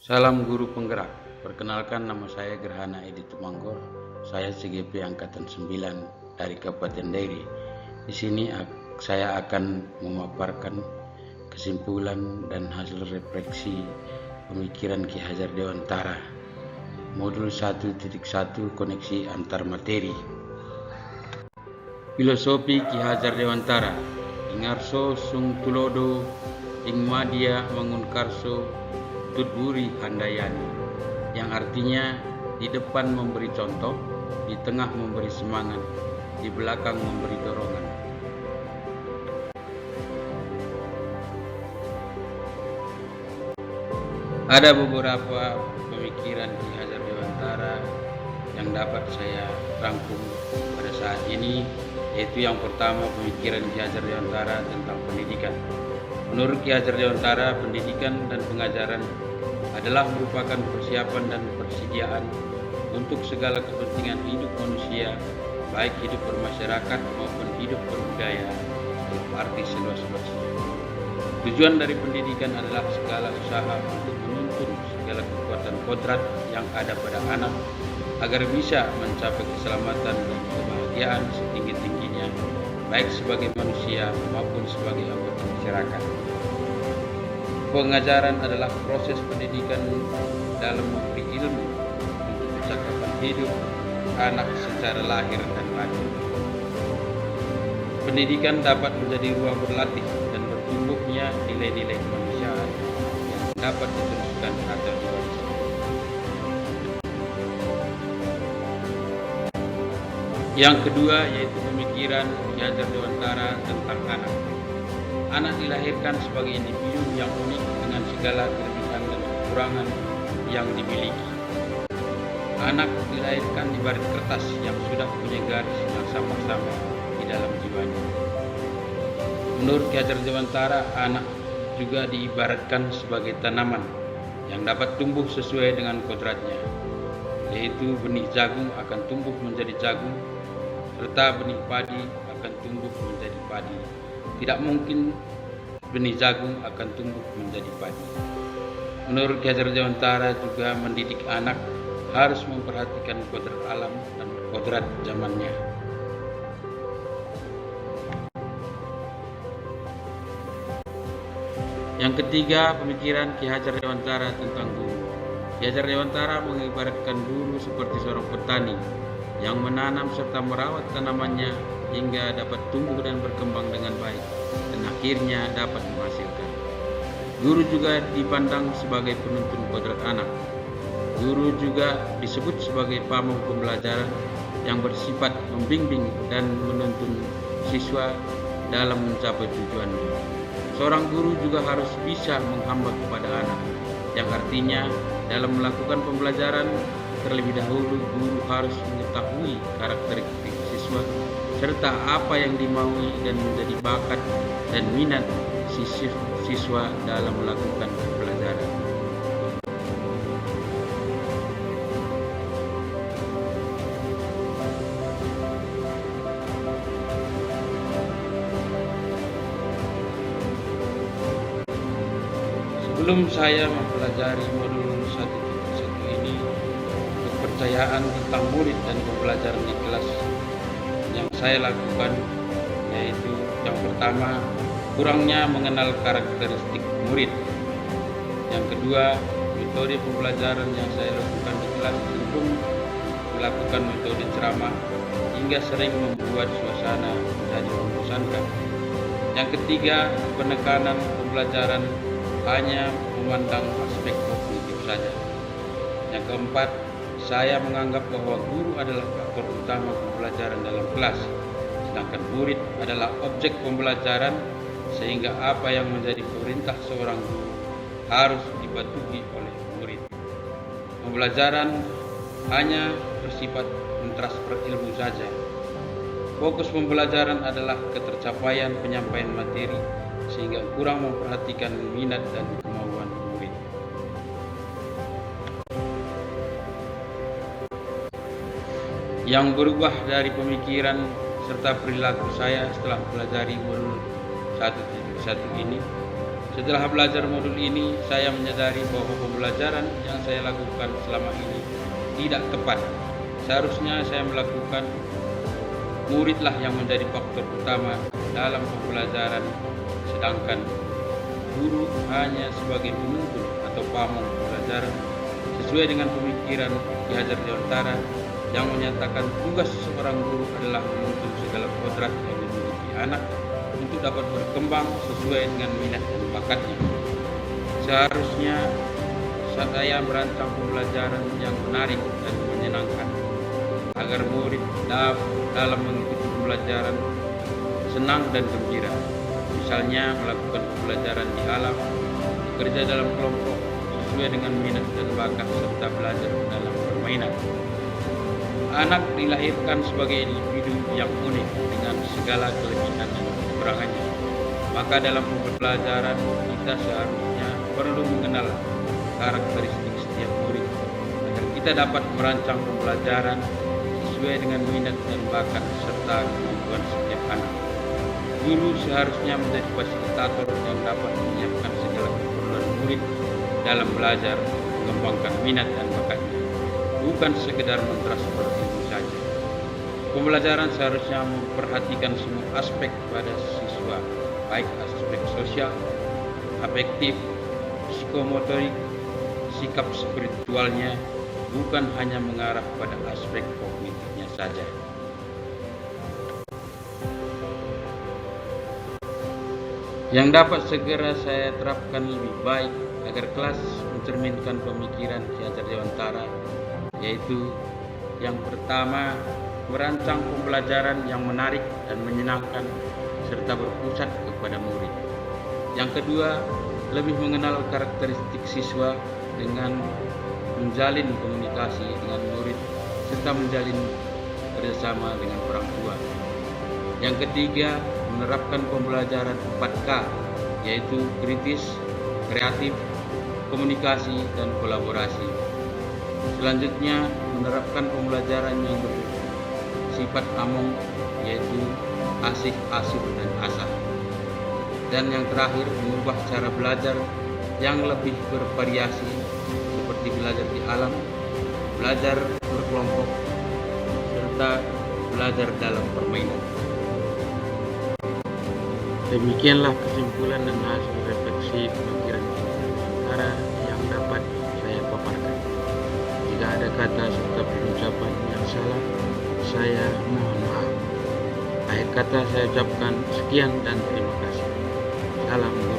Salam guru penggerak. Perkenalkan, nama saya Gerhana Edi Tumanggor. Saya CGP angkatan 9 dari Kabupaten Dairi. Di sini saya akan memaparkan kesimpulan dan hasil refleksi pemikiran Ki Hajar Dewantara. Modul 1.1 Koneksi antar materi. Filosofi Ki Hajar Dewantara. Ingarso sung tulodo ing madya mangunkarso tutburi handayani, yang artinya di depan memberi contoh, di tengah memberi semangat, di belakang memberi dorongan. Ada beberapa pemikiran Ki Hajar Dewantara yang dapat saya rangkum pada saat ini, yaitu yang pertama pemikiran Ki Hajar Dewantara tentang pendidikan. Menurut Ki Hajar Dewantara, pendidikan dan pengajaran adalah merupakan persiapan dan persediaan untuk segala kepentingan hidup manusia, baik hidup bermasyarakat maupun hidup berbudaya dalam arti seluas-luasnya. Tujuan dari pendidikan adalah segala usaha untuk menuntun segala kekuatan kodrat yang ada pada anak agar bisa mencapai keselamatan dan kebahagiaan setinggi-tingginya, baik sebagai manusia maupun sebagai anggota masyarakat. Pengajaran adalah proses pendidikan dalam memberi ilmu untuk kecakapan hidup anak secara lahir dan batin. Pendidikan dapat menjadi ruang berlatih dan bertumbuhnya nilai-nilai kemanusiaan yang dapat diteruskan atau diwariskan. Yang kedua yaitu pemikiran Ki Hajar Dewantara tentang anak. Anak dilahirkan sebagai individu yang unik dengan segala kelebihan dan kekurangan yang dimiliki. Anak dilahirkan di baris kertas yang sudah punya garis yang sama-sama di dalam jiwanya. Menurut Ki Hajar Dewantara, anak juga diibaratkan sebagai tanaman yang dapat tumbuh sesuai dengan kodratnya, yaitu benih jagung akan tumbuh menjadi jagung, serta benih padi akan tumbuh menjadi padi. Tidak mungkin benih jagung akan tumbuh menjadi padi. Menurut Ki Hajar Dewantara juga mendidik anak harus memperhatikan kodrat alam dan kodrat zamannya. Yang ketiga, pemikiran Ki Hajar Dewantara tentang guru. Ki Hajar Dewantara mengibaratkan guru seperti seorang petani yang menanam serta merawat tanamannya hingga dapat tumbuh dan berkembang dengan baik dan akhirnya dapat menghasilkan. Guru juga dipandang sebagai penuntun kodrat anak. Guru juga disebut sebagai pamong pembelajaran yang bersifat membimbing dan menuntun siswa dalam mencapai tujuannya. Seorang guru juga harus bisa menghamba kepada anak, yang artinya dalam melakukan pembelajaran terlebih dahulu guru harus mengetahui karakteristik siswa serta apa yang dimaui dan menjadi bakat dan minat siswa dalam melakukan pembelajaran. Sebelum saya mempelajari modul 1.1 ini, kepercayaan tentang murid dan pembelajaran di kelas yang saya lakukan yaitu yang pertama, kurangnya mengenal karakteristik murid. Yang kedua, metode pembelajaran yang saya lakukan di kelas cenderung melakukan metode ceramah hingga sering membuat suasana menjadi membosankan. Yang ketiga, penekanan pembelajaran hanya memandang aspek kognitif saja. Yang keempat, saya menganggap bahwa guru adalah aktor utama pembelajaran dalam kelas, sedangkan murid adalah objek pembelajaran, sehingga apa yang menjadi perintah seorang guru harus dipatuhi oleh murid. Pembelajaran hanya bersifat mentransfer ilmu saja. Fokus pembelajaran adalah ketercapaian penyampaian materi, sehingga kurang memperhatikan minat dan kemauan murid. Yang berubah dari pemikiran serta perilaku saya setelah mempelajari modul 1.1 ini Setelah belajar modul ini, saya menyadari bahwa pembelajaran yang saya lakukan selama ini tidak tepat. Seharusnya saya melakukan muridlah yang menjadi faktor utama dalam pembelajaran, sedangkan guru hanya sebagai penuntun atau pamong pembelajaran sesuai dengan pemikiran Ki Hajar Dewantara yang menyatakan tugas seorang guru adalah menuntun segala kodrat yang dimiliki anak untuk dapat berkembang sesuai dengan minat dan bakatnya. Seharusnya saya merancang pembelajaran yang menarik dan menyenangkan agar murid dalam mengikuti pembelajaran senang dan gembira. Misalnya melakukan pembelajaran di alam, bekerja dalam kelompok sesuai dengan minat dan bakat, serta belajar dalam permainan. Anak dilahirkan sebagai individu yang unik dengan segala kelebihan dan kekurangannya. Maka dalam pembelajaran kita seharusnya perlu mengenal karakteristik setiap murid agar kita dapat merancang pembelajaran sesuai dengan minat dan bakat serta kemampuan setiap anak. Guru seharusnya menjadi fasilitator yang dapat menyiapkan segala keperluan murid dalam belajar, mengembangkan minat dan bakatnya, bukan sekedar mentransfer ilmu saja. Pembelajaran seharusnya memperhatikan semua aspek pada siswa, baik aspek sosial, afektif, psikomotorik, sikap spiritualnya, bukan hanya mengarah pada aspek kognitifnya saja. Yang dapat segera saya terapkan lebih baik agar kelas mencerminkan pemikiran Ki Hajar Dewantara, yaitu yang pertama, merancang pembelajaran yang menarik dan menyenangkan serta berpusat kepada murid. Yang kedua, lebih mengenal karakteristik siswa dengan menjalin komunikasi dengan murid serta menjalin kerjasama dengan orang tua. Yang ketiga, menerapkan pembelajaran 4K, yaitu kritis, kreatif, komunikasi, dan kolaborasi. Selanjutnya, menerapkan pembelajaran yang bersifat among, yaitu asih, asuh, dan asah. Dan yang terakhir, mengubah cara belajar yang lebih bervariasi, seperti belajar di alam, belajar berkelompok, serta belajar dalam permainan. Demikianlah kesimpulan dan hasil refleksi pemikiran Dewantara yang dapat saya paparkan. Jika ada kata serta pengucapan yang salah, saya mohon maaf. Akhir kata saya ucapkan sekian dan terima kasih. Salam.